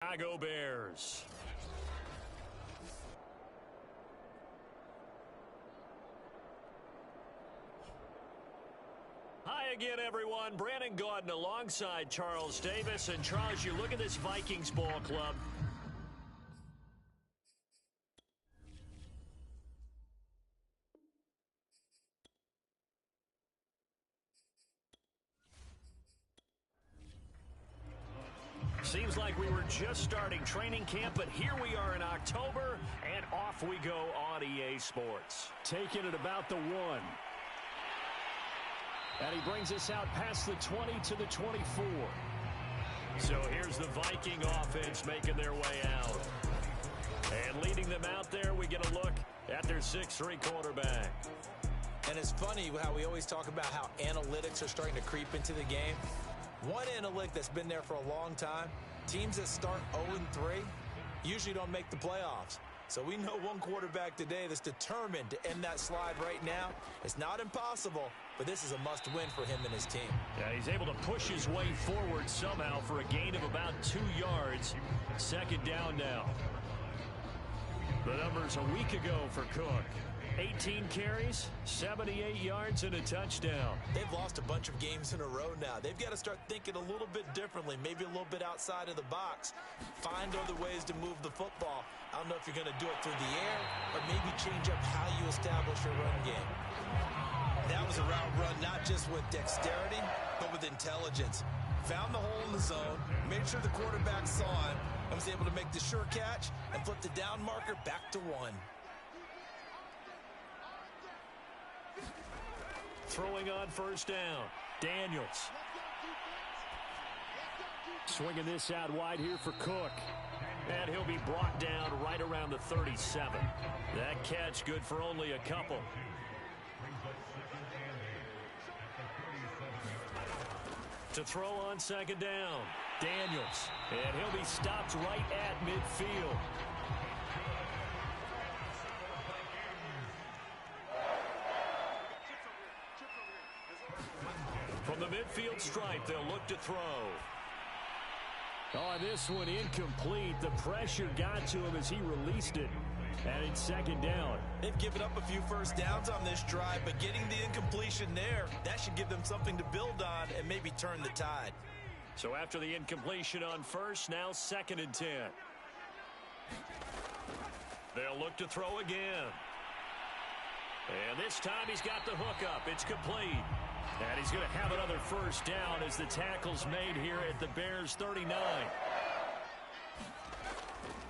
Chicago Bears. Hi again, everyone. Brandon Gaudin alongside Charles Davis. And Charles, you look at this Vikings ball club. Seems like we were just starting training camp, but here we are in October, and off we go on EA Sports. Taking it about the 1. And he brings us out past the 20 to the 24. So here's the Viking offense making their way out. And leading them out there, we get a look at their 6'3" quarterback. And it's funny how we always talk about how analytics are starting to creep into the game. One analytic that's been there for a long time, teams that start 0-3 usually don't make the playoffs. So we know one quarterback today that's determined to end that slide right now. It's not impossible, but this is a must-win for him and his team. Yeah, he's able to push his way forward somehow for a gain of about 2 yards. Second down now. The numbers a week ago for Cook. 18 carries, 78 yards, and a touchdown. They've lost a bunch of games in a row now. They've got to start thinking a little bit differently, maybe a little bit outside of the box. Find other ways to move the football. I don't know if you're going to do it through the air or maybe change up how you establish your run game. That was a route run not just with dexterity, but with intelligence. Found the hole in the zone, made sure the quarterback saw him, and was able to make the sure catch and flip the down marker back to 1. Throwing on first down, Daniels. Swinging this out wide here for Cook. And he'll be brought down right around the 37. That catch good for only a couple. To throw on second down, Daniels. And he'll be stopped right at midfield. From the midfield stripe, they'll look to throw. Oh, this one incomplete. The pressure got to him as he released it. And it's second down. They've given up a few first downs on this drive, but getting the incompletion there, that should give them something to build on and maybe turn the tide. So after the incompletion on first, now 2nd and 10. They'll look to throw again. And this time he's got the hook up. It's complete. And he's going to have another first down as the tackle's made here at the Bears 39.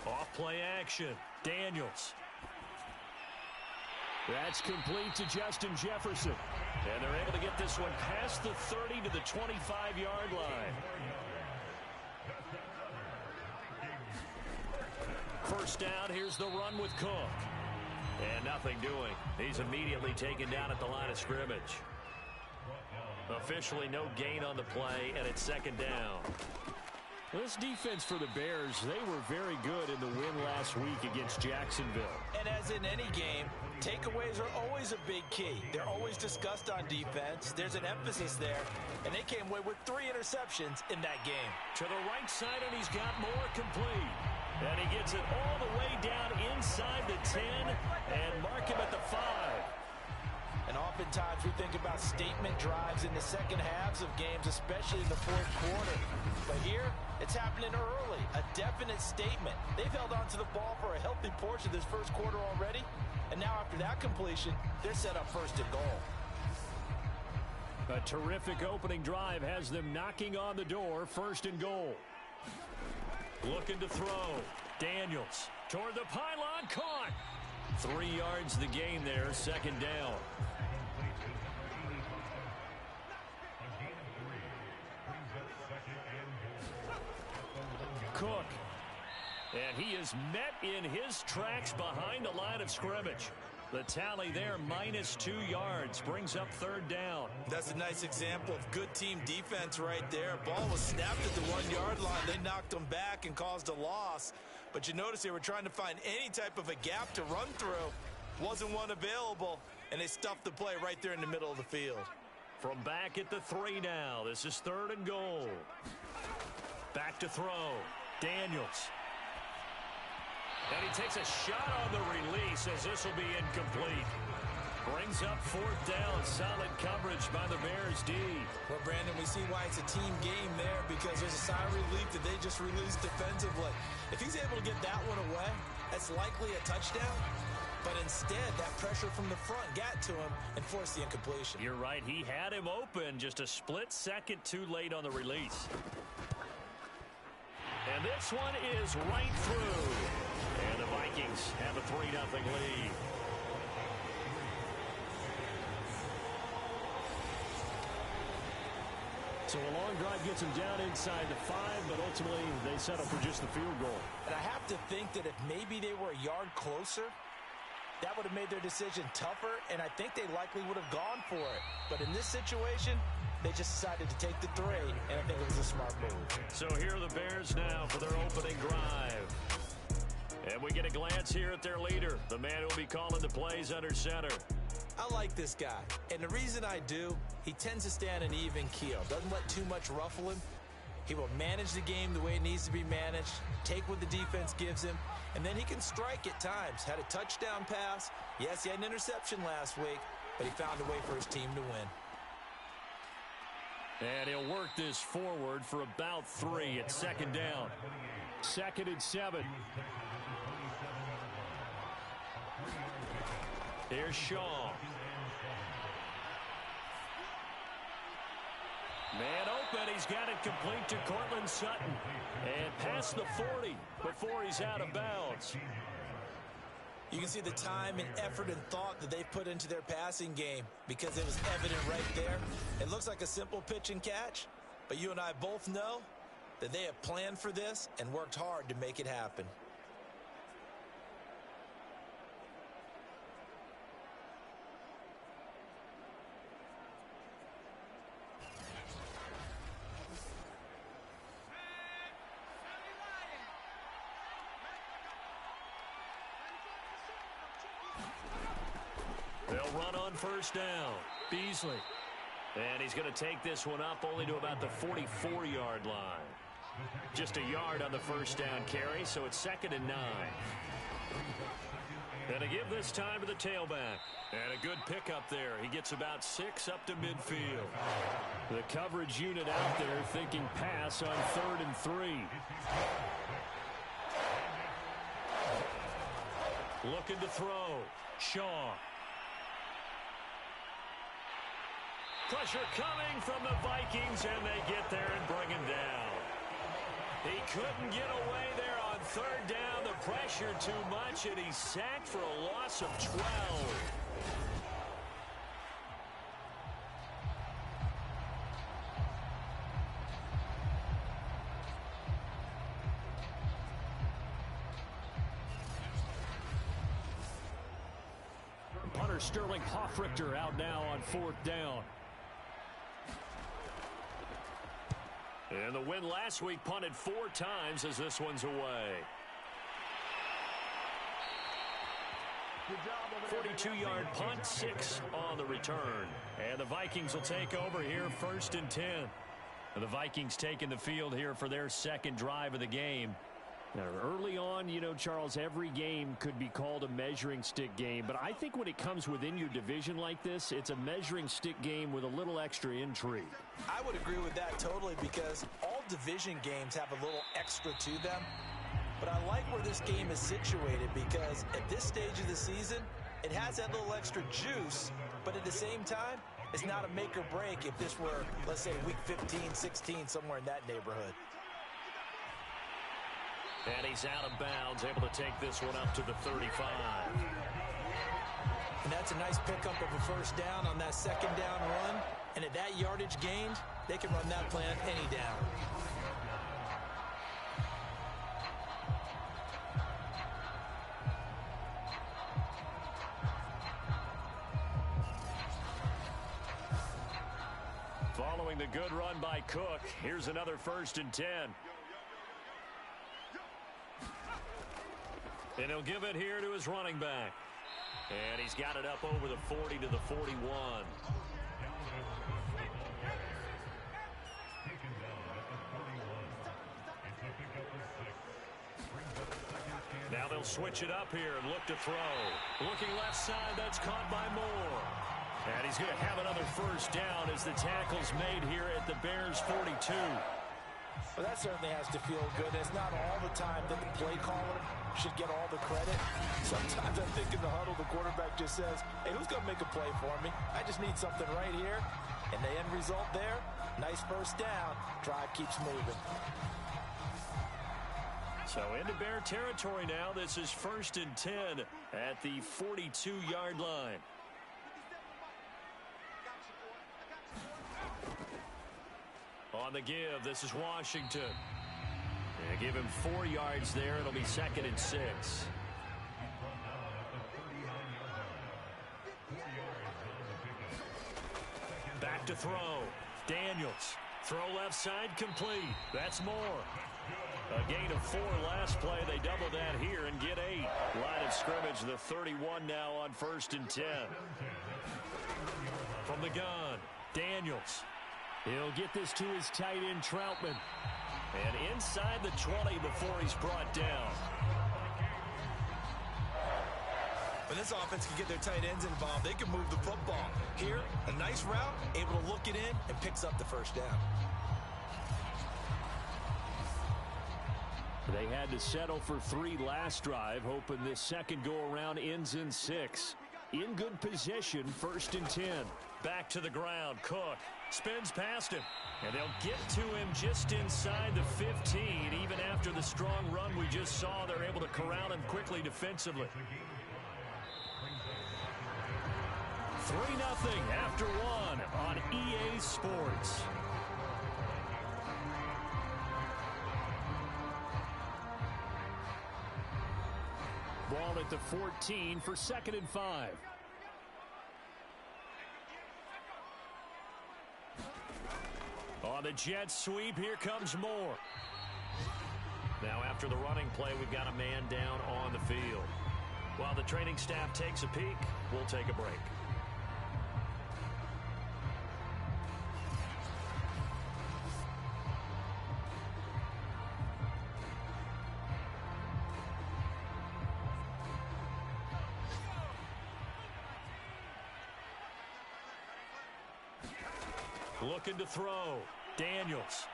Off play action. Daniels. That's complete to Justin Jefferson. And they're able to get this one past the 30 to the 25-yard line. First down, here's the run with Cook. And nothing doing. He's immediately taken down at the line of scrimmage. Officially no gain on the play, and it's second down. This defense for the Bears, they were very good in the win last week against Jacksonville. And as in any game, takeaways are always a big key. They're always discussed on defense. There's an emphasis there, and they came away with 3 interceptions in that game. To the right side, and he's got more complete. And he gets it all the way down inside the 10 and mark him at the 5. And oftentimes we think about statement drives in the second halves of games, especially in the fourth quarter. But here, it's happening early, a definite statement. They've held on to the ball for a healthy portion of this first quarter already. And now after that completion, they're set up first and goal. A terrific opening drive has them knocking on the door, first and goal. Looking to throw. Daniels toward the pylon, caught. 3 yards the gain there, second down. Cook. And he is met in his tracks behind the line of scrimmage. The tally there, -2 yards, brings up third down. That's a nice example of good team defense right there. Ball was snapped at the 1-yard line. They knocked them back and caused a loss. But you notice they were trying to find any type of a gap to run through. Wasn't one available, and they stuffed the play right there in the middle of the field. From back at the 3 now. This is third and goal. Back to throw. Daniels. And he takes a shot on the release as this will be incomplete. Brings up fourth down. Solid coverage by the Bears D. Well, Brandon, we see why it's a team game there because there's a sigh of relief that they just released defensively. If he's able to get that one away, that's likely a touchdown. But instead, that pressure from the front got to him and forced the incompletion. You're right. He had him open just a split second too late on the release. And this one is right through. And the Vikings have a 3-0 lead. So a long drive gets them down inside the 5, but ultimately they settle for just the field goal. And I have to think that if maybe they were a yard closer, that would have made their decision tougher, and I think they likely would have gone for it. But in this situation, they just decided to take the 3, and I think it was a smart move. So here are the Bears now for their opening drive. And we get a glance here at their leader, the man who will be calling the plays under center. I like this guy, and the reason I do, he tends to stay on an even keel. Doesn't let too much ruffle him. He will manage the game the way it needs to be managed, take what the defense gives him, and then he can strike at times. Had a touchdown pass. Yes, he had an interception last week, but he found a way for his team to win. And he'll work this forward for about 3 at second down. 2nd and 7. Here's Shaw. Man open. He's got it complete to Cortland Sutton. And past the 40 before he's out of bounds. You can see the time and effort and thought that they've put into their passing game because it was evident right there. It looks like a simple pitch and catch, but you and I both know that they have planned for this and worked hard to make it happen. They'll run on first down. Beasley. And he's going to take this one up only to about the 44-yard line. Just a yard on the first down carry, so it's 2nd and 9. And to give this time to the tailback. And a good pickup there. He gets about 6 up to midfield. The coverage unit out there thinking pass on 3rd and 3. Looking to throw. Shaw. Pressure coming from the Vikings, and they get there and bring him down. He couldn't get away there on 3rd down. The pressure too much, and he's sacked for a loss of 12. Punter Sterling Hoffrichter out now on 4th down. And the win last week punted 4 times as this one's away. 42-yard punt, 6 on the return. And the Vikings will take over here 1st and 10. And the Vikings taking the field here for their 2nd drive of the game. Now, early on, you know, Charles, every game could be called a measuring stick game. But I think when it comes within your division like this, it's a measuring stick game with a little extra intrigue. I would agree with that totally because all division games have a little extra to them. But I like where this game is situated because at this stage of the season, it has that little extra juice. But at the same time, it's not a make or break if this were, let's say, week 15, 16, somewhere in that neighborhood. And he's out of bounds, able to take this one up to the 35. And that's a nice pickup of a 1st down on that 2nd down run. And at that yardage gained, they can run that plan any down. Following the good run by Cook, here's another 1st and 10. And he'll give it here to his running back. And he's got it up over the 40 to the 41. Now they'll switch it up here and look to throw. Looking left side, that's caught by Moore. And he's going to have another first down as the tackle's made here at the Bears' 42. Well, that certainly has to feel good. It's not all the time that the play caller should get all the credit. Sometimes I think in the huddle, the quarterback just says, hey, who's going to make a play for me? I just need something right here. And the end result there, nice first down. Drive keeps moving. So into Bear territory now. This is 1st and 10 at the 42-yard line. On the give, this is Washington. They give him 4 yards there. It'll be 2nd and 6. Back to throw. Daniels. Throw left side complete. That's Moore. A gain of 4 last play. They double that here and get 8. Line of scrimmage, the 31 now on 1st and 10. From the gun, Daniels. He'll get this to his tight end, Troutman. And inside the 20 before he's brought down. When this offense can get their tight ends involved, they can move the football. Here, a nice route, able to look it in, and picks up the first down. They had to settle for 3 last drive, hoping this second go-around ends in 6. In good position, 1st and 10. Back to the ground, Cook. Spins past him. And they'll get to him just inside the 15. Even after the strong run we just saw, they're able to corral him quickly defensively. 3-0 after 1 on EA Sports. Ball at the 14 for 2nd and 5. On the jet sweep, here comes Moore. Now after the running play, we've got a man down on the field. While the training staff takes a peek, we'll take a break. Looking to throw. Daniels.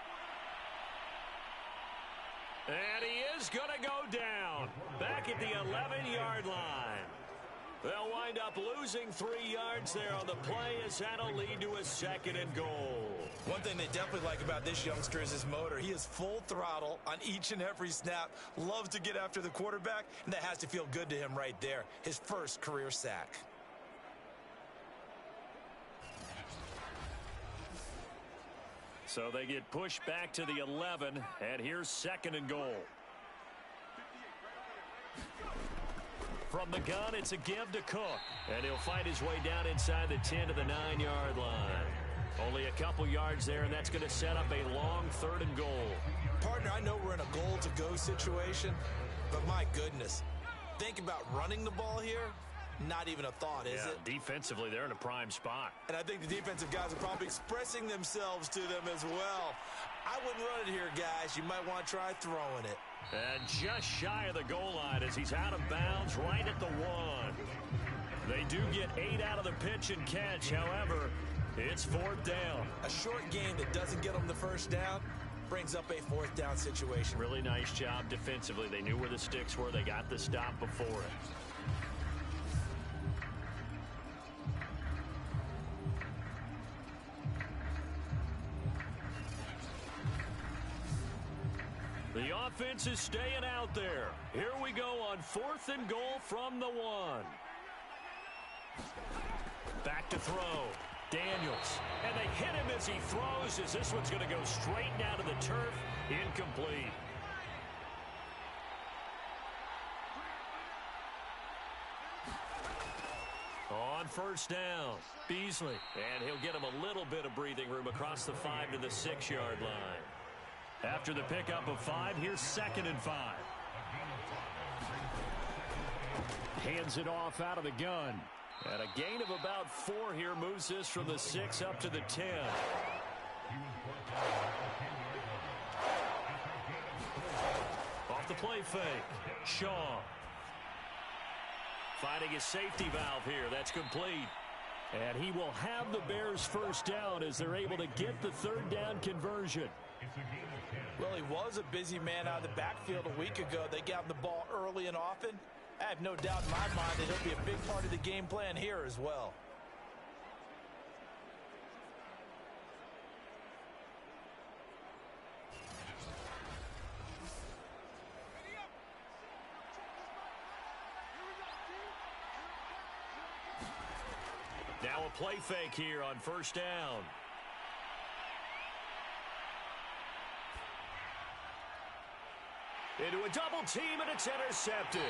And he is going to go down. Back at the 11-yard line. They'll wind up losing 3 yards there on the play as that'll lead to a 2nd and goal. One thing they definitely like about this youngster is his motor. He is full throttle on each and every snap. Loves to get after the quarterback, and that has to feel good to him right there. His first career sack. So they get pushed back to the 11, and here's 2nd and goal. From the gun, it's a give to Cook, and he'll fight his way down inside the 10 to the 9-yard line. Only a couple yards there, and that's going to set up a long 3rd and goal. Partner, I know we're in a goal-to-go situation, but my goodness, think about running the ball here. Not even a thought, is it? Defensively, they're in a prime spot. And I think the defensive guys are probably expressing themselves to them as well. I wouldn't run it here, guys. You might want to try throwing it. And just shy of the goal line as he's out of bounds right at the 1. They do get 8 out of the pitch and catch. However, it's 4th down. A short game that doesn't get them the first down brings up a 4th down situation. Really nice job defensively. They knew where the sticks were. They got the stop before it. The offense is staying out there. Here we go on 4th and goal from the 1. Back to throw. Daniels. And they hit him as he throws, as this one's going to go straight down to the turf. Incomplete. On 1st down, Beasley. And he'll get him a little bit of breathing room across the 5 to the 6-yard line. After the pickup of 5, here's 2nd and 5. Hands it off out of the gun. And a gain of about 4 here moves this from the 6 up to the 10. off the play fake. Shaw. Finding his safety valve here. That's complete. And he will have the Bears first down as they're able to get the third down conversion. Well, he was a busy man out of the backfield a week ago. They got him the ball early and often. I have no doubt in my mind that he'll be a big part of the game plan here as well. Now a play fake here on first down. Into a double team, and it's intercepted.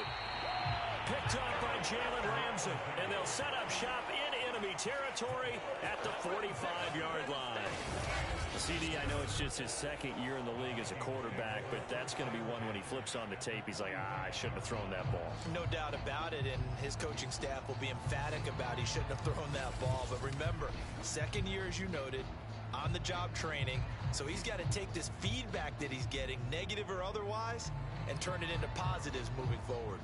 Picked off by Jalen Ramsey, and they'll set up shop in enemy territory at the 45-yard line. CD, I know it's just his second year in the league as a quarterback, but that's going to be one when he flips on the tape. He's like, I shouldn't have thrown that ball. No doubt about it, and his coaching staff will be emphatic about he shouldn't have thrown that ball. But remember, second year, as you noted, on-the-job training, so he's got to take this feedback that he's getting, negative or otherwise, and turn it into positives moving forward.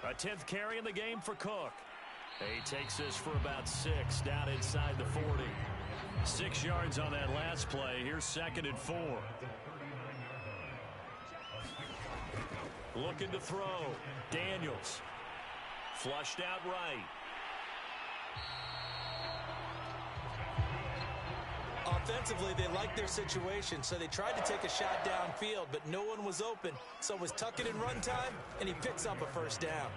A 10th carry in the game for Cook. He takes this for about 6 down inside the 40. 6 yards on that last play. Here's 2nd and 4. Looking to throw. Daniels. Flushed out right. Offensively, they liked their situation, so they tried to take a shot downfield, but no one was open. So it was tuck it in run time, and he picks up a first down.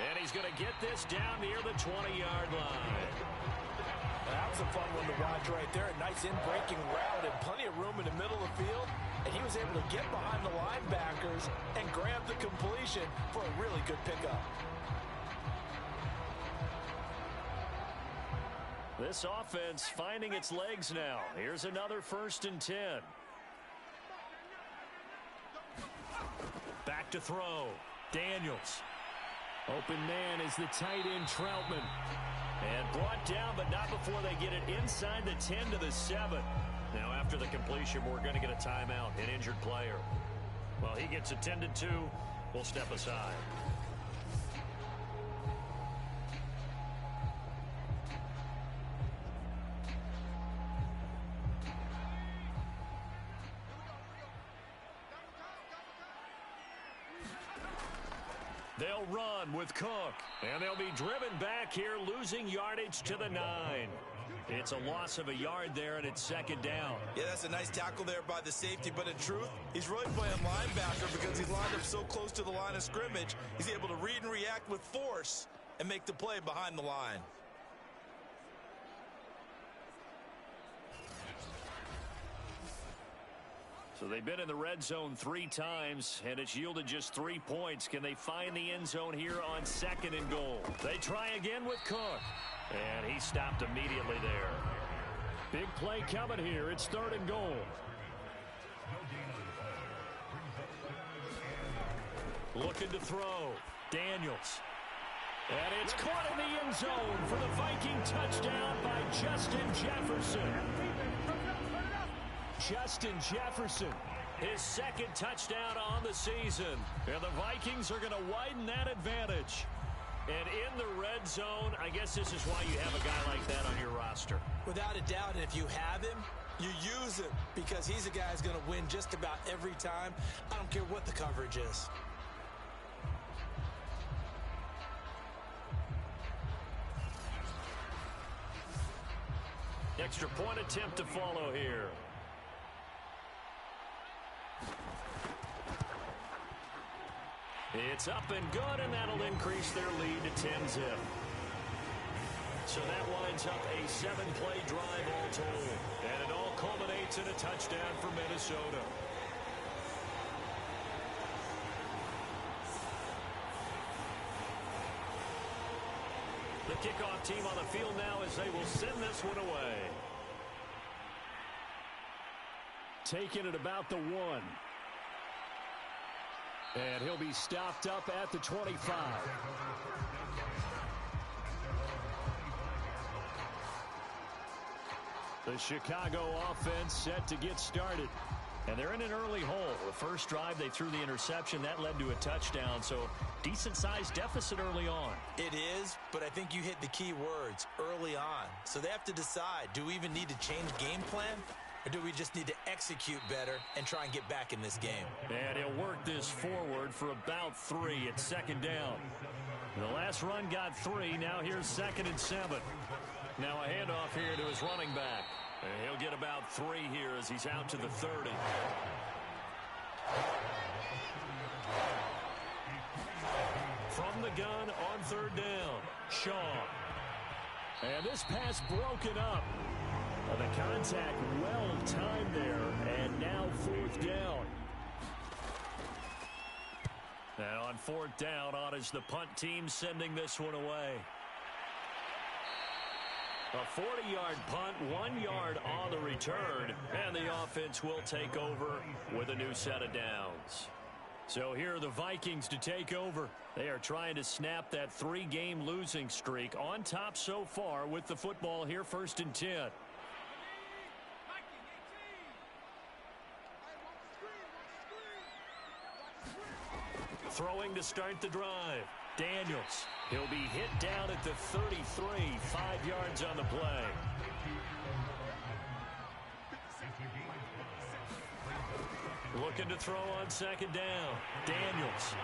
And he's going to get this down near the 20-yard line. That was a fun one to watch right there. A nice in-breaking route and plenty of room in the middle of the field. And he was able to get behind the linebackers and grab the completion for a really good pickup. This offense finding its legs now. Here's another 1st and 10. Back to throw. Daniels. Open man is the tight end Troutman. And brought down, but not before they get it inside the 10 to the 7. Now after the completion, we're going to get a timeout, an injured player. Well, he gets attended to. We'll step aside. They'll run with Cook, and they'll be driven back here, losing yardage to the 9. It's a loss of a yard there, and it's 2nd down. Yeah, that's a nice tackle there by the safety, but in truth, he's really playing linebacker because he's lined up so close to the line of scrimmage. He's able to read and react with force and make the play behind the line. So they've been in the red zone 3 times, and it's yielded just 3 points. Can they find the end zone here on 2nd and goal? They try again with Cook, and he stopped immediately there. Big play coming here. It's 3rd and goal. Looking to throw. Daniels. And it's caught in the end zone for the Viking touchdown by Justin Jefferson. Justin Jefferson, his 2nd touchdown on the season. And the Vikings are going to widen that advantage. And in the red zone, I guess this is why you have a guy like that on your roster. Without a doubt, and if you have him, you use him because he's a guy who's going to win just about every time. I don't care what the coverage is. Extra point attempt to follow here. It's up and good, and that'll increase their lead to 10-zip. So that winds up a 7-play drive all told. And it all culminates in a touchdown for Minnesota. The kickoff team on the field now as they will send this one away. Taking it about the 1. And he'll be stopped up at the 25. The Chicago offense set to get started. And they're in an early hole. The first drive, they threw the interception. That led to a touchdown. So decent-sized deficit early on. It is, but I think you hit the key words, early on. So they have to decide, do we even need to change game plan? Or do we just need to execute better and try and get back in this game? And he'll work this forward for about 3 at second down. The last run got 3. Now here's 2nd and 7. Now a handoff here to his running back. And he'll get about 3 here as he's out to the 30. From the gun on 3rd down, Shaw. And this pass broken up. The contact well timed there, and now 4th down. And on 4th down, on is the punt team sending this one away. A 40-yard punt, 1 yard on the return, and the offense will take over with a new set of downs. So here are the Vikings to take over. They are trying to snap that 3-game losing streak, on top so far with the football here, 1st and 10. Throwing to start the drive. Daniels. He'll be hit down at the 33, 5 yards on the play. Looking to throw on 2nd down. Daniels.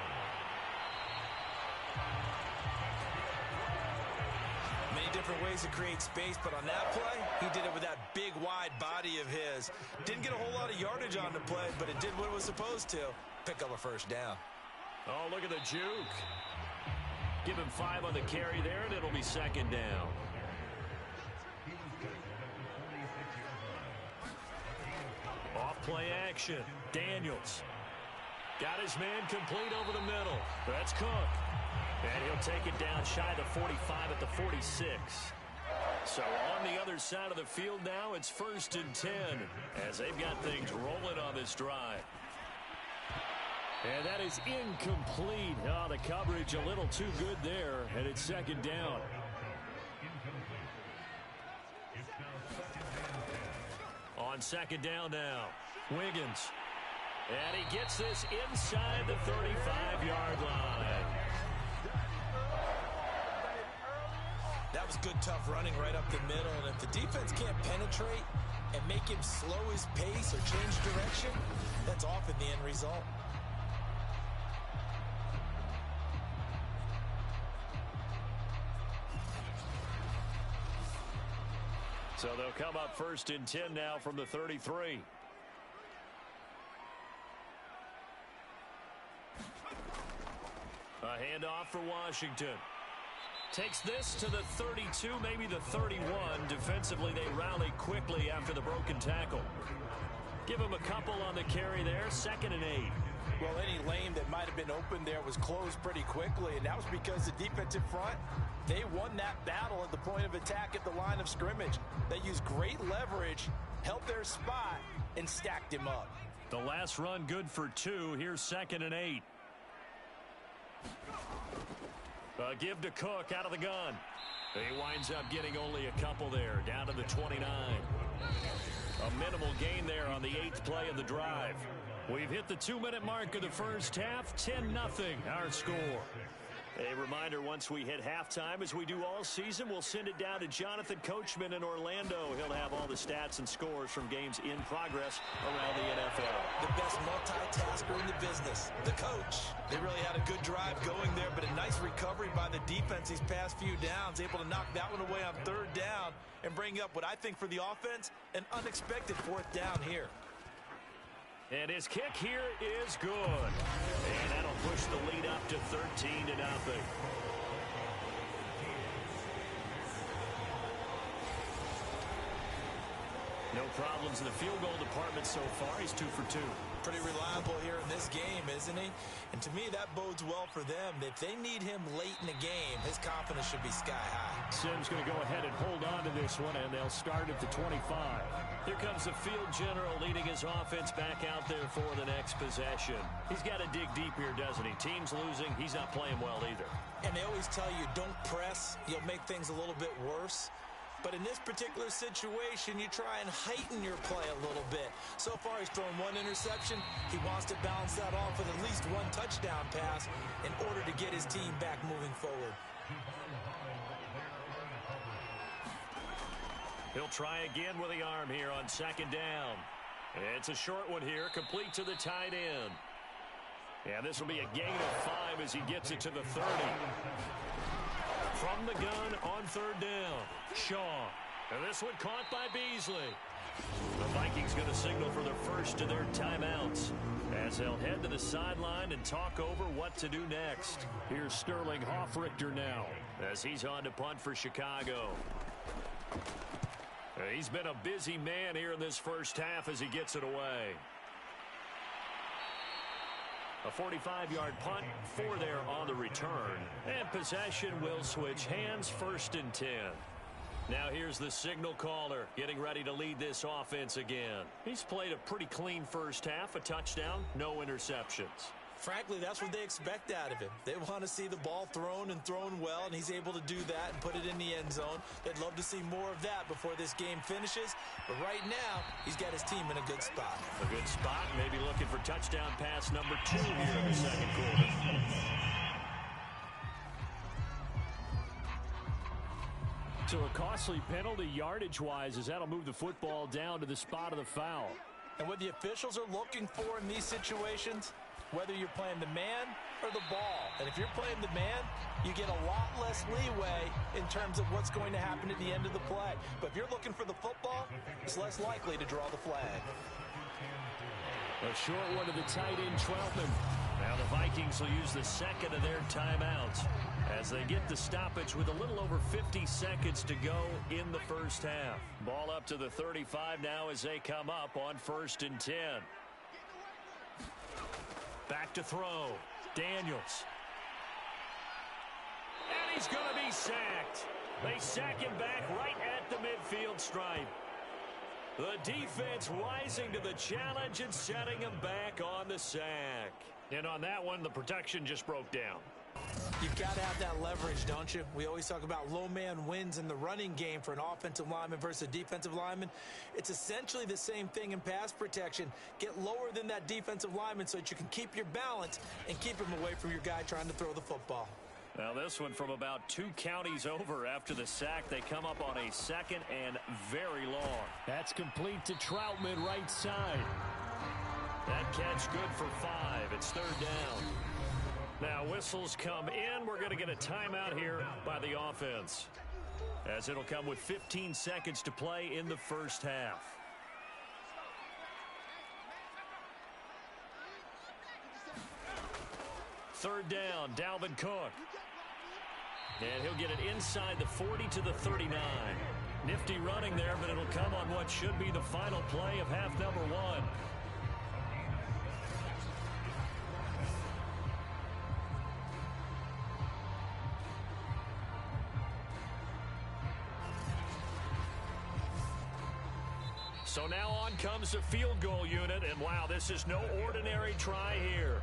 Many different ways to create space, but on that play, he did it with that big, wide body of his. Didn't get a whole lot of yardage on the play, but it did what it was supposed to. Pick up a 1st down. Oh, look at the juke. Give him 5 on the carry there, and it'll be 2nd down. Off play action. Daniels. Got his man complete over the middle. That's Cook. And he'll take it down shy of the 45 at the 46. So on the other side of the field now, it's 1st and 10 as they've got things rolling on this drive. And that is incomplete. Oh, the coverage a little too good there, and it's 2nd down. On 2nd down now, Wiggins. And he gets this inside the 35-yard line. That was good, tough running right up the middle. And if the defense can't penetrate and make him slow his pace or change direction, that's often the end result. So they'll come up 1st and 10 now from the 33. A handoff for Washington. Takes this to the 32, maybe the 31. Defensively, they rally quickly after the broken tackle. Give him a couple on the carry there. 2nd and 8. Well, any lane that might have been open there was closed pretty quickly, and that was because the defensive front, they won that battle at the point of attack at the line of scrimmage. They used great leverage, held their spot, and stacked him up. The last run good for 2. Here's 2nd and 8. Give to Cook out of the gun. He winds up getting only a couple there, down to the 29. A minimal gain there on the 8th play of the drive. We've hit the 2-minute mark of the first half. 10-0 our score. A reminder, once we hit halftime, as we do all season, we'll send it down to Jonathan Coachman in Orlando. He'll have all the stats and scores from games in progress around the NFL. The best multitasker in the business, the coach. They really had a good drive going there, but a nice recovery by the defense these past few downs, able to knock that one away on 3rd down and bring up what I think for the offense, an unexpected 4th down here. And his kick here is good. And that'll push the lead up to 13-0. No problems in the field goal department so far. He's 2 for 2. Pretty reliable here in this game, isn't he? And to me, that bodes well for them. If they need him late in the game, his confidence should be sky high. Simms going to go ahead and hold on to this one, and they'll start at the 25. Here comes the field general leading his offense back out there for the next possession. He's got to dig deep here, doesn't he? Team's losing. He's not playing well either. And they always tell you, don't press. You'll make things a little bit worse. But in this particular situation, you try and heighten your play a little bit. So far, he's thrown one interception. He wants to balance that off with at least one touchdown pass in order to get his team back moving forward. He'll try again with the arm here on second down. It's a short one here, complete to the tight end. And this will be a gain of 5 as he gets it to the 30. From the gun on third down, Shaw. And this one caught by Beasley. The Vikings going to signal for their first of their timeouts as they'll head to the sideline and talk over what to do next. Here's Sterling Hoffrichter now as he's on to punt for Chicago. He's been a busy man here in this first half as he gets it away. A 45-yard punt, 4 there on the return. And possession will switch hands, 1st and 10. Now here's the signal caller getting ready to lead this offense again. He's played a pretty clean first half, a touchdown, no interceptions. Frankly, that's what they expect out of him. They want to see the ball thrown and thrown well, and he's able to do that and put it in the end zone. They'd love to see more of that before this game finishes. But right now, he's got his team in a good spot. A good spot, maybe looking for touchdown pass number 2 here in the second quarter. So a costly penalty yardage-wise as that'll move the football down to the spot of the foul. And what the officials are looking for in these situations, whether you're playing the man or the ball. And if you're playing the man, you get a lot less leeway in terms of what's going to happen at the end of the play. But if you're looking for the football, it's less likely to draw the flag. A short one to the tight end, Troutman. Now the Vikings will use the second of their timeouts as they get the stoppage with a little over 50 seconds to go in the first half. Ball up to the 35 now as they come up on 1st and 10. Back to throw. Daniels. And he's going to be sacked. They sack him back right at the midfield stripe. The defense rising to the challenge and setting him back on the sack. And on that one, the protection just broke down. You've got to have that leverage, don't you? We always talk about low man wins in the running game for an offensive lineman versus a defensive lineman. It's essentially the same thing in pass protection. Get lower than that defensive lineman so that you can keep your balance and keep him away from your guy trying to throw the football. Now this one from about 2 counties over after the sack. They come up on a 2nd and very long. That's complete to Troutman right side. That catch good for 5. It's 3rd down. Now whistles come in. We're going to get a timeout here by the offense, as it'll come with 15 seconds to play in the first half. Third down, Dalvin Cook. And he'll get it inside the 40 to the 39. Nifty running there, but it'll come on what should be the final play of half number 1. So now on comes the field goal unit, and wow, this is no ordinary try here.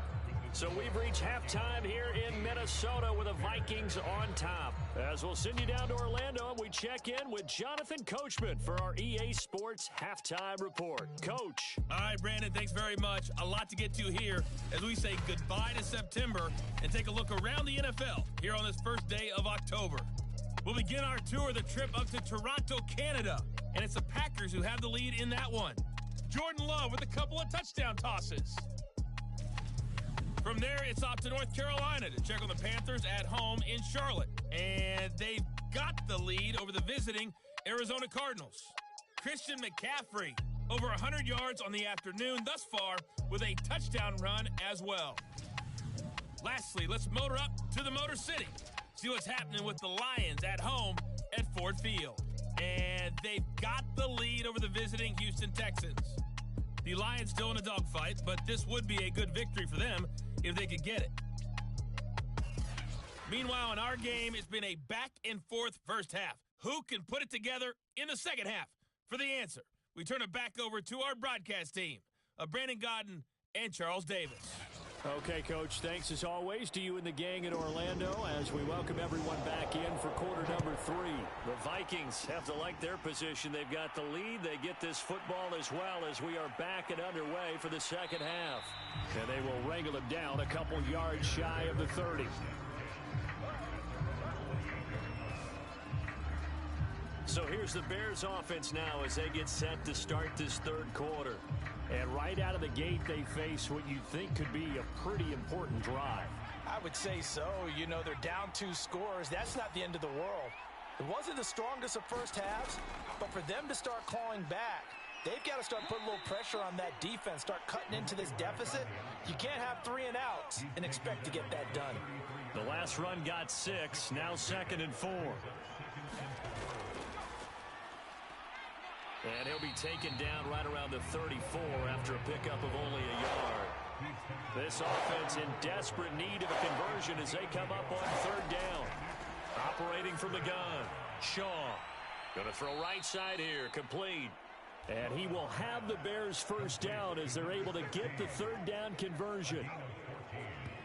So we've reached halftime here in Minnesota with the Vikings on top. As we'll send you down to Orlando, and we check in with Jonathan Coachman for our EA Sports Halftime Report. Coach. All right, Brandon, thanks very much. A lot to get to here as we say goodbye to September and take a look around the NFL here on this first day of October. We'll begin our tour, the trip up to Toronto, Canada. And it's the Packers who have the lead in that one. Jordan Love with a couple of touchdown tosses. From there, it's off to North Carolina to check on the Panthers at home in Charlotte. And they've got the lead over the visiting Arizona Cardinals. Christian McCaffrey, over 100 yards on the afternoon thus far with a touchdown run as well. Lastly, let's motor up to the Motor City. See what's happening with the Lions at home at Ford Field. And they've got the lead over the visiting Houston Texans. The Lions still in a dogfight, but this would be a good victory for them if they could get it. Meanwhile, in our game, it's been a back-and-forth first half. Who can put it together in the second half? For the answer, we turn it back over to our broadcast team of Brandon Godden and Charles Davis. Okay, Coach, thanks as always to you and the gang in Orlando as we welcome everyone back in for quarter number 3. The Vikings have to like their position. They've got the lead. They get this football as well as we are back and underway for the second half. And they will wrangle him down a couple yards shy of the 30. So here's the Bears offense now as they get set to start this third quarter. And right out of the gate, they face what you think could be a pretty important drive. I would say so. You know, they're down 2 scores. That's not the end of the world. It wasn't the strongest of first halves, but for them to start clawing back, they've got to start putting a little pressure on that defense, start cutting into this deficit. You can't have 3 and outs and expect to get that done. The last run got 6, now 2nd and 4. And he'll be taken down right around the 34 after a pickup of only a yard. This offense in desperate need of a conversion as they come up on 3rd down. Operating from the gun, Shaw. Going to throw right side here, complete. And he will have the Bears first down as they're able to get the 3rd down conversion.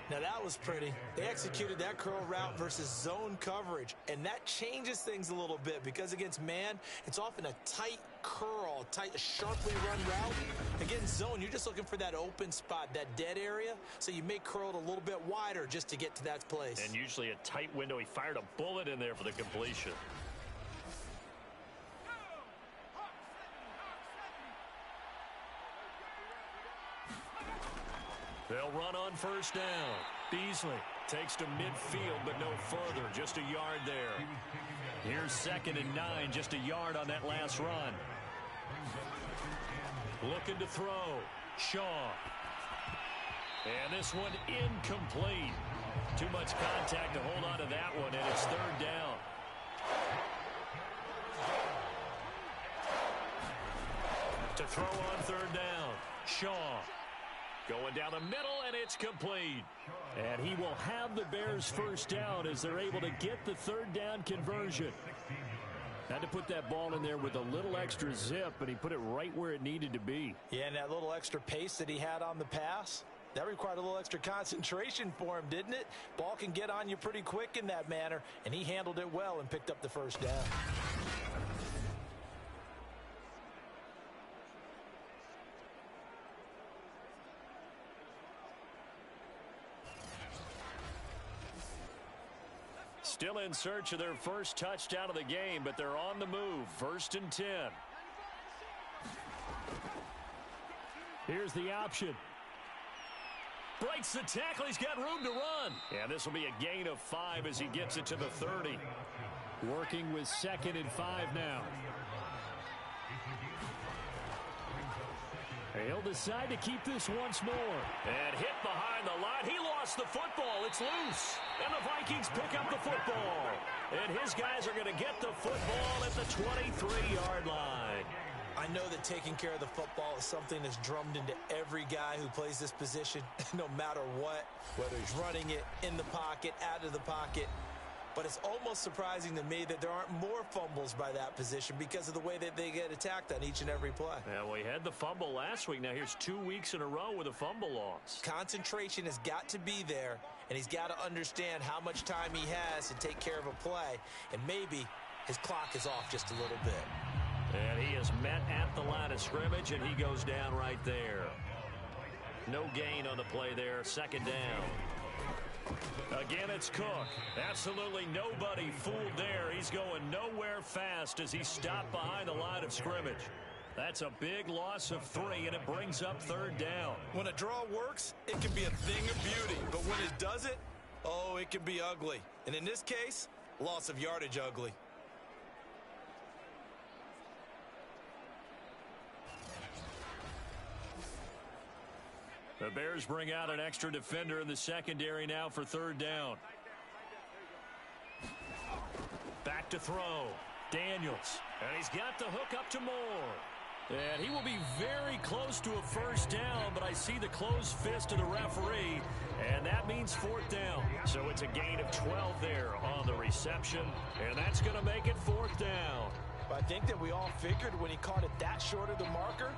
Now that was pretty. They executed that curl route versus zone coverage, and that changes things a little bit because against man, it's often a tight curl, tight, sharply run route. Against zone, you're just looking for that open spot, that dead area, so you may curl it a little bit wider just to get to that place. And usually a tight window. He fired a bullet in there for the completion. They'll run on 1st down. Beasley takes to midfield, but no further. Just a yard there. Here's 2nd and 9, just a yard on that last run. Looking to throw. Shaw. And this one incomplete. Too much contact to hold on to that one, and it's 3rd down. To throw on 3rd down. Shaw. Going down the middle, and it's complete. And he will have the Bears first down as they're able to get the 3rd down conversion. Had to put that ball in there with a little extra zip, but he put it right where it needed to be. Yeah, and that little extra pace that he had on the pass, that required a little extra concentration for him, didn't it? Ball can get on you pretty quick in that manner, and he handled it well and picked up the first down. Still in search of their first touchdown of the game, but they're on the move. 1st and 10. Here's the option. Breaks the tackle. He's got room to run. And this will be a gain of 5 as he gets it to the 30. Working with 2nd and 5 now. He'll decide to keep this once more. And hit behind the line. He lost the football. It's loose. And the Vikings pick up the football. And his guys are going to get the football at the 23-yard line. I know that taking care of the football is something that's drummed into every guy who plays this position, no matter what, whether he's running it, in the pocket, out of the pocket. But it's almost surprising to me that there aren't more fumbles by that position because of the way that they get attacked on each and every play. Yeah, we had the fumble last week. Now here's 2 weeks in a row with a fumble loss. Concentration has got to be there, and he's got to understand how much time he has to take care of a play, and maybe his clock is off just a little bit. And he is met at the line of scrimmage, and he goes down right there. No gain on the play there. 2nd down. Again, it's Cook. Absolutely nobody fooled there. He's going nowhere fast as he stopped behind the line of scrimmage. That's a big loss of 3, and it brings up 3rd down. When a draw works, it can be a thing of beauty. But when it doesn't, oh, it can be ugly. And in this case, loss of yardage ugly. The Bears bring out an extra defender in the secondary now for 3rd down. Back to throw. Daniels. And he's got the hook up to Moore. And he will be very close to a first down, but I see the closed fist of the referee, and that means 4th down. So it's a gain of 12 there on the reception, and that's going to make it 4th down. But I think that we all figured when he caught it that short of the marker,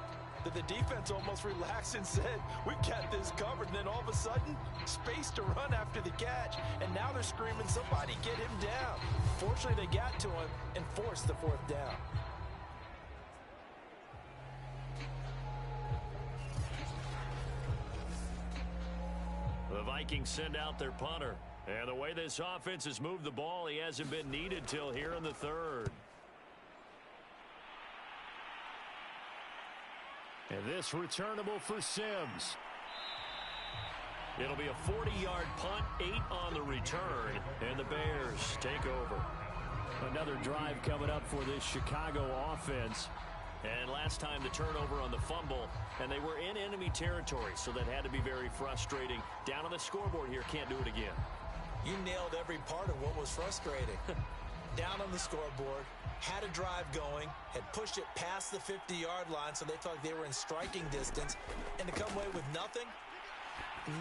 The defense almost relaxed and said, we've got this covered. And then all of a sudden, space to run after the catch. And now they're screaming, somebody get him down. Fortunately, they got to him and forced the fourth down. The Vikings send out their punter. And the way this offense has moved the ball, he hasn't been needed till here in the third. And this returnable for Sims. It'll be a 40-yard punt, 8 on the return, and the Bears take over. Another drive coming up for this Chicago offense. And last time the turnover on the fumble, and they were in enemy territory, so that had to be very frustrating. Down on the scoreboard here, can't do it again. You nailed every part of what was frustrating. Down on the scoreboard, had a drive going, had pushed it past the 50-yard line so they felt like they were in striking distance, and to come away with nothing,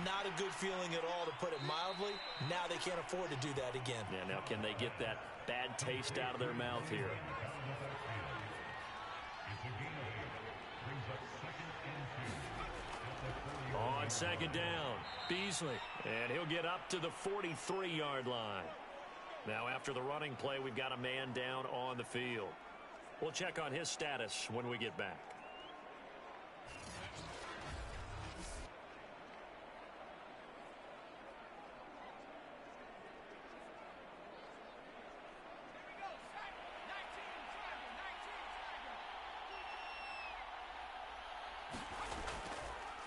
not a good feeling at all, to put it mildly. Now they can't afford to do that again. Yeah, now can they get that bad taste out of their mouth here? On second down, Beasley, and he'll get up to the 43-yard line. Now after the running play, we've got a man down on the field. We'll check on his status when we get back.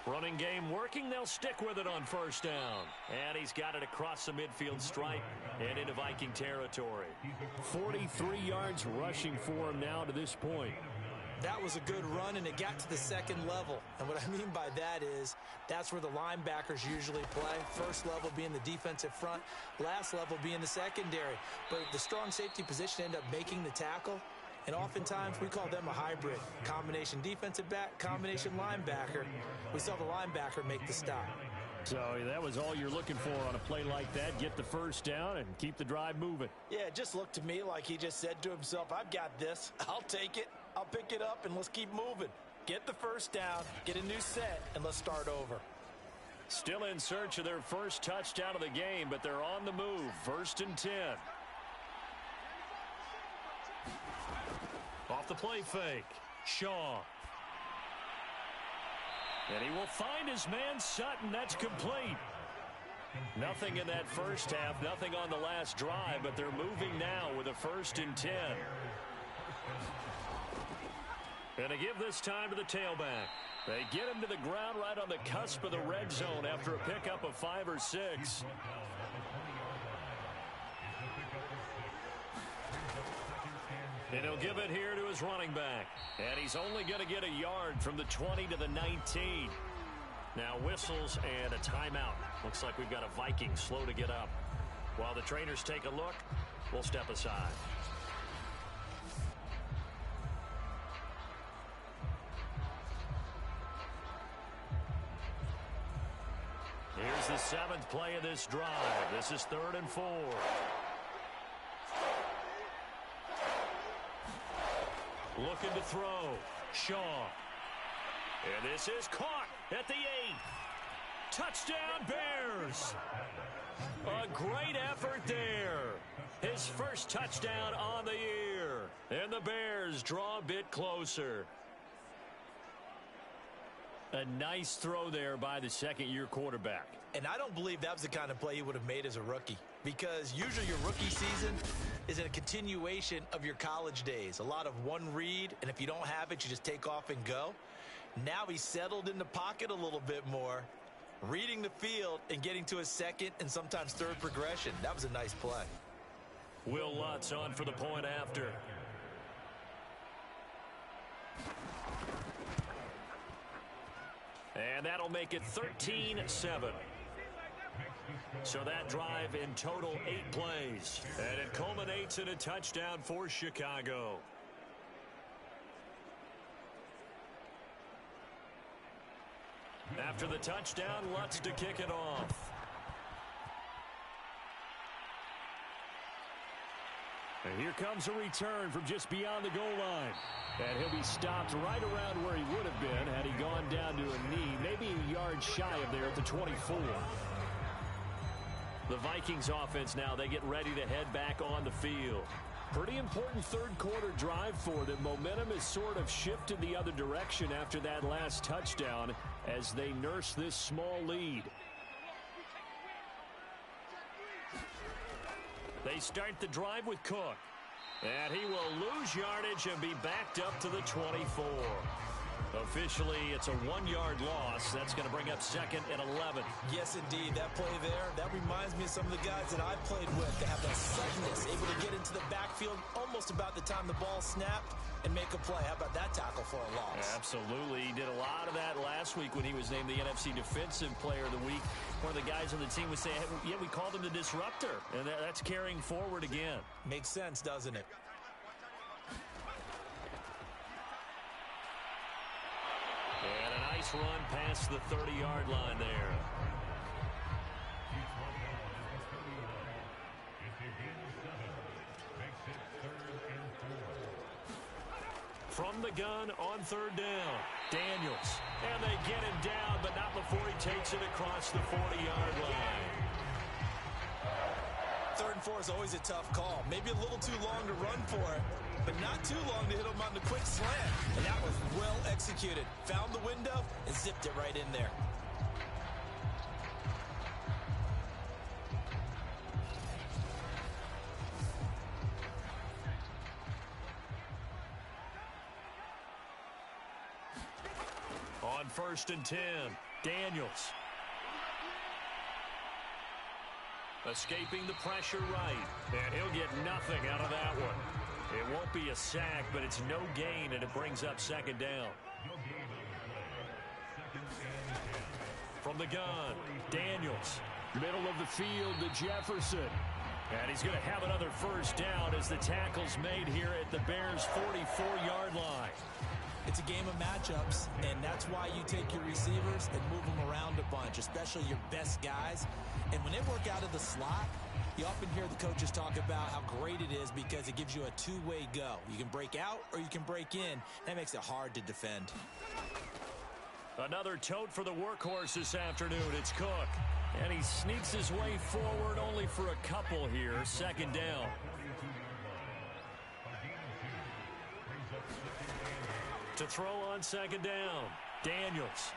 Running game working. They'll stick with it on first down. And he's got it across the midfield stripe and into Viking territory. 43 yards rushing for him now to this point. That was a good run, and it got to the second level. And what I mean by that is that's where the linebackers usually play. First level being the defensive front, last level being the secondary. But the strong safety position ended up making the tackle. And oftentimes, we call them a hybrid. Combination defensive back, combination linebacker. We saw the linebacker make the stop. So that was all you're looking for on a play like that. Get the first down and keep the drive moving. Yeah, it just looked to me like he just said to himself, I've got this. I'll take it. I'll pick it up, and let's keep moving. Get the first down, get a new set, and let's start over. Still in search of their first touchdown of the game, but they're on the move. 1st and 10. Off the play fake, Shaw. And he will find his man Sutton. That's complete. Nothing in that first half, nothing on the last drive, but they're moving now with a 1st and 10. And to give this time to the tailback. They get him to the ground right on the cusp of the red zone after a pickup of 5 or 6. And he'll give it here to his running back. And he's only going to get a yard from the 20 to the 19. Now whistles and a timeout. Looks like we've got a Viking slow to get up. While the trainers take a look, we'll step aside. Here's the 7th play of this drive. This is 3rd and 4. Looking to throw. Shaw. And this is caught at the 8. Touchdown, Bears. A great effort there. His first touchdown on the year. And the Bears draw a bit closer. A nice throw there by the second-year quarterback. And I don't believe that was the kind of play he would have made as a rookie. Because usually your rookie season is a continuation of your college days. A lot of one read, and if you don't have it, you just take off and go. Now he's settled in the pocket a little bit more, reading the field and getting to his second and sometimes third progression. That was a nice play. Will Lutz on for the point after. And that'll make it 13-7. So that drive in total 8 plays. And it culminates in a touchdown for Chicago. After the touchdown, Lutz to kick it off. And Here comes a return from just beyond the goal line. And he'll be stopped right around where he would have been had he gone down to a knee, maybe a yard shy of there at the 24. The Vikings offense now, they get ready to head back on the field. Pretty important third quarter drive for them. Momentum has sort of shifted the other direction after that last touchdown as they nurse this small lead. They start the drive with Cook. And he will lose yardage and be backed up to the 24. Officially, it's a 1-yard loss. That's going to bring up second and 11. Yes, indeed. That play there, that reminds me of some of the guys that I've played with. They have that suddenness, able to get into the backfield almost about the time the ball snapped and make a play. How about that tackle for a loss? Absolutely. He did a lot of that last week when he was named the NFC Defensive Player of the Week. One of the guys on the team would say, hey, yeah, we called him the disruptor. And that's carrying forward again. Makes sense, doesn't it? And a nice run past the 30-yard line there. From the gun on third down, Daniels. And they get him down, but not before he takes it across the 40-yard line. 3rd and 4 is always a tough call. Maybe a little too long to run for it, but not too long to hit him on the quick slant. And that was well executed. Found the window and zipped it right in there. On 1st and 10, Daniels. Escaping the pressure right. And he'll get nothing out of that one. It won't be a sack, but it's no gain, and it brings up 2nd down. From the gun, Daniels. Middle of the field to Jefferson. And he's going to have another 1st down as the tackle's made here at the Bears' 44-yard line. It's a game of matchups, and that's why you take your receivers and move them around a bunch, especially your best guys. And when they work out of the slot, you often hear the coaches talk about how great it is because it gives you a two-way go. You can break out or you can break in. That makes it hard to defend. Another tote for the workhorse this afternoon. It's Cook. And he sneaks his way forward only for a couple here. 2nd down. To throw on 2nd down, Daniels.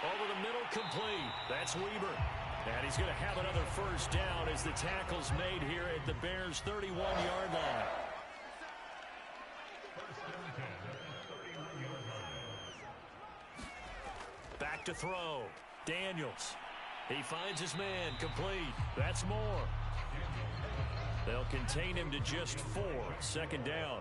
Over the middle, complete. That's Weber. And he's going to have another 1st down as the tackle's made here at the Bears' 31-yard line. Back to throw. Daniels. He finds his man, complete. That's more. They'll contain him to just 4. 2nd down.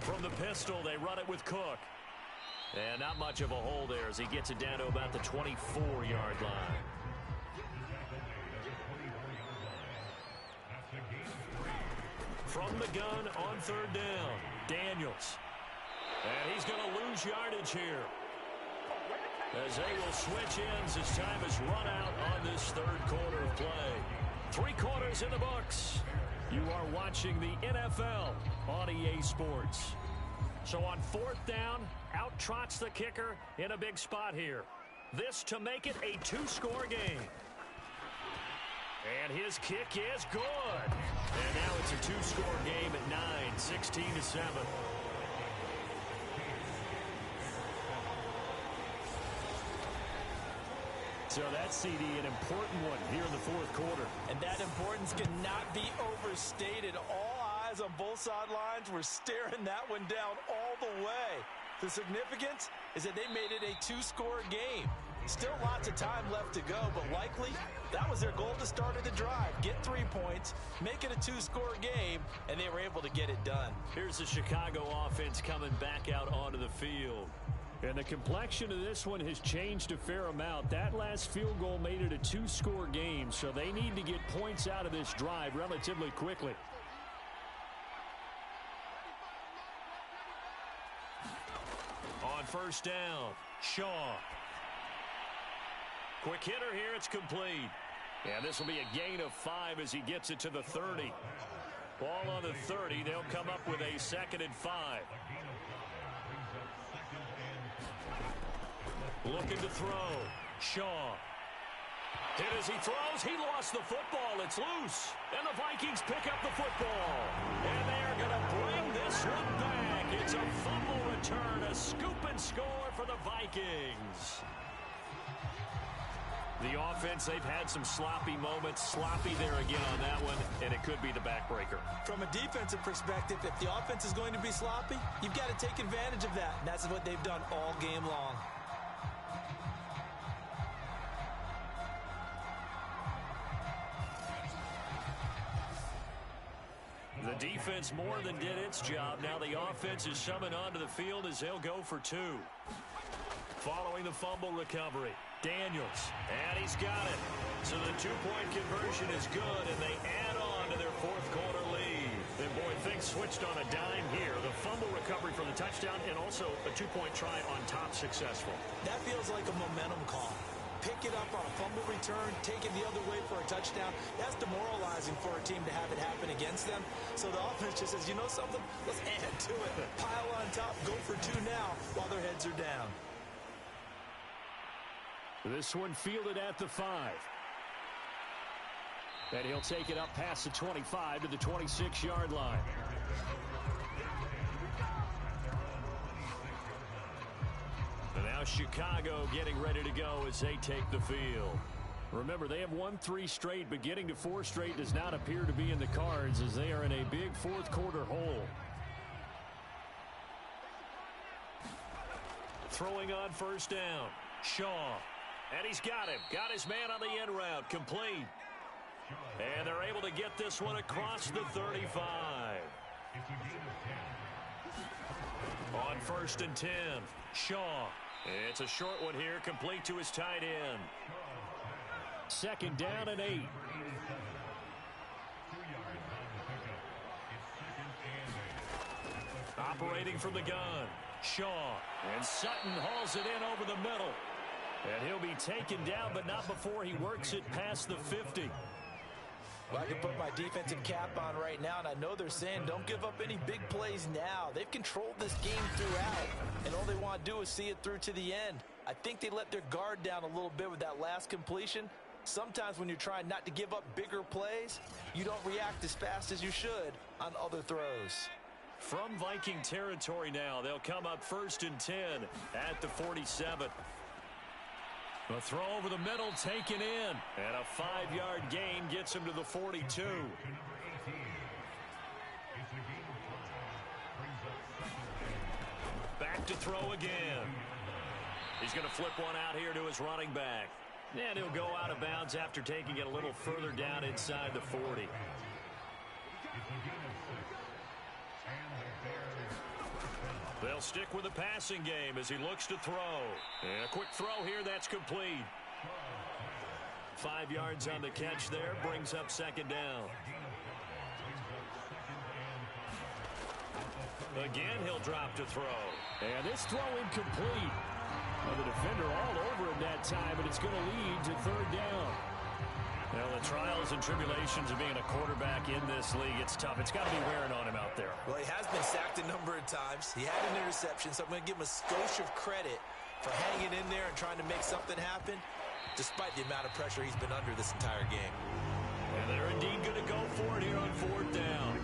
From the pistol, they run it with Cook. And not much of a hole there as he gets it down to about the 24-yard line. From the gun on 3rd down, Daniels. And he's going to lose yardage here. As they will switch ends as time is run out on this 3rd quarter of play. 3 quarters in the books. You are watching the NFL on EA Sports. So on 4th down, out trots the kicker in a big spot here. This to make it a 2-score game. And his kick is good. And now it's a 2-score game at 9, 16-7. So that's, CD, an important one here in the 4th quarter. And that importance cannot be overstated. All eyes on both sidelines were staring that one down all the way. The significance is that they made it a 2-score game. Still lots of time left to go, but likely that was their goal to start of the drive. Get 3 points, make it a 2-score game, and they were able to get it done. Here's the Chicago offense coming back out onto the field. And the complexion of this one has changed a fair amount. That last field goal made it a 2-score game, so they need to get points out of this drive relatively quickly. On 1st down, Shaw. Quick hitter here, it's complete. And this will be a gain of 5 as he gets it to the 30. Ball on the 30. They'll come up with a 2nd and 5. Looking to throw. Shaw. Hit as he throws. He lost the football. It's loose. And the Vikings pick up the football. And they're going to bring this one back. It's a fumble return. A scoop and score for the Vikings. The offense, they've had some sloppy moments. Sloppy there again on that one, and it could be the backbreaker. From a defensive perspective, if the offense is going to be sloppy, you've got to take advantage of that. And that's what they've done all game long. The defense more than did its job. Now the offense is summoned onto the field as they'll go for 2. Following the fumble recovery, Daniels, and he's got it. So the 2-point conversion is good, and they add on to their 4th quarter lead. And boy, things switched on a dime here. The fumble recovery for the touchdown, and also a 2-point try on top successful. That feels like a momentum call. Pick it up on a fumble return, take it the other way for a touchdown. That's demoralizing for a team to have it happen against them. So the offense just says, you know something? Let's add to it. Pile on top, go for 2 now while their heads are down. This one fielded at the 5. And he'll take it up past the 25 to the 26-yard line. And now Chicago getting ready to go as they take the field. Remember, they have won 3 straight, but getting to 4 straight does not appear to be in the cards as they are in a big 4th quarter hole. Throwing on 1st down. Shaw. And he's got him. Got his man on the end route. Complete. And they're able to get this one across the 35. On 1st and 10. Shaw. It's a short one here. Complete to his tight end. 2nd down and 8. Operating from the gun. Shaw. And Sutton hauls it in over the middle. And he'll be taken down, but not before he works it past the 50. Well, I can put my defensive cap on right now, and I know they're saying don't give up any big plays now. They've controlled this game throughout, and all they want to do is see it through to the end. I think they let their guard down a little bit with that last completion. Sometimes when you're trying not to give up bigger plays, you don't react as fast as you should on other throws. From Viking territory now, they'll come up 1st and 10 at the 47. A throw over the middle taken in. And a 5-yard gain gets him to the 42. Back to throw again. He's going to flip one out here to his running back. And he'll go out of bounds after taking it a little further down inside the 40. They'll stick with the passing game as he looks to throw. And a quick throw here, that's complete. 5 yards on the catch there, brings up 2nd down. Again, he'll drop to throw. And this throw incomplete. Well, the defender all over him that time, but it's going to lead to 3rd down. Well, the trials and tribulations of being a quarterback in this league, it's tough. It's got to be wearing on him out there. Well, he has been sacked a number of times. He had an interception, so I'm going to give him a skosh of credit for hanging in there and trying to make something happen, despite the amount of pressure he's been under this entire game. And they're indeed going to go for it here on 4th down.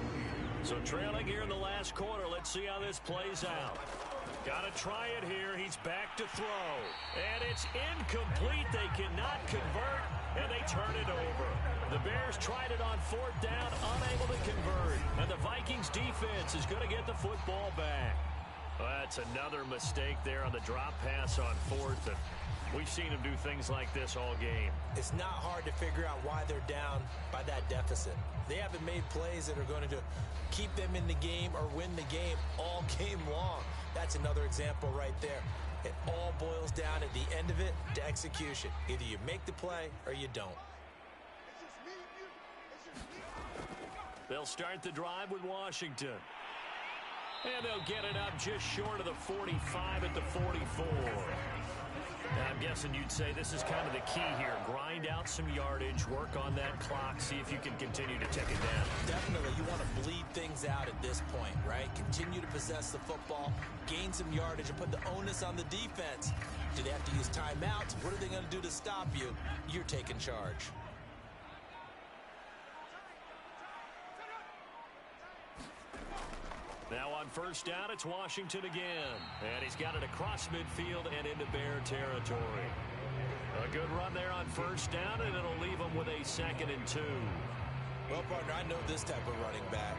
So trailing here in the last quarter, let's see how this plays out. Got to try it here. He's back to throw. And it's incomplete. They cannot convert, and they turn it over. The Bears tried it on 4th down, unable to convert. And the Vikings defense is going to get the football back. Well, that's another mistake there on the drop pass on 4th. And we've seen them do things like this all game. It's not hard to figure out why they're down by that deficit. They haven't made plays that are going to keep them in the game or win the game all game long. That's another example right there. It all boils down at the end of it to execution. Either you make the play or you don't. They'll start the drive with Washington. And they'll get it up just short of the 45 at the 44. I'm guessing you'd say this is kind of the key here. Grind out some yardage, work on that clock, see if you can continue to tick it down. Definitely, you want to bleed things out at this point, right? Continue to possess the football, gain some yardage, and put the onus on the defense. Do they have to use timeouts? What are they going to do to stop you? You're taking charge. Now on first down, it's Washington again. And he's got it across midfield and into Bear territory. A good run there on first down, and it'll leave him with a 2nd and 2. Well, partner, I know this type of running back.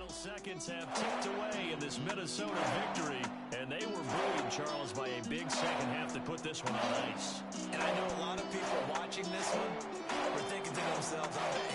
Seconds have ticked away in this Minnesota victory, and they were buoyed, Charles, by a big second half that put this one on ice. And I know a lot of people watching this one were thinking to themselves, I bet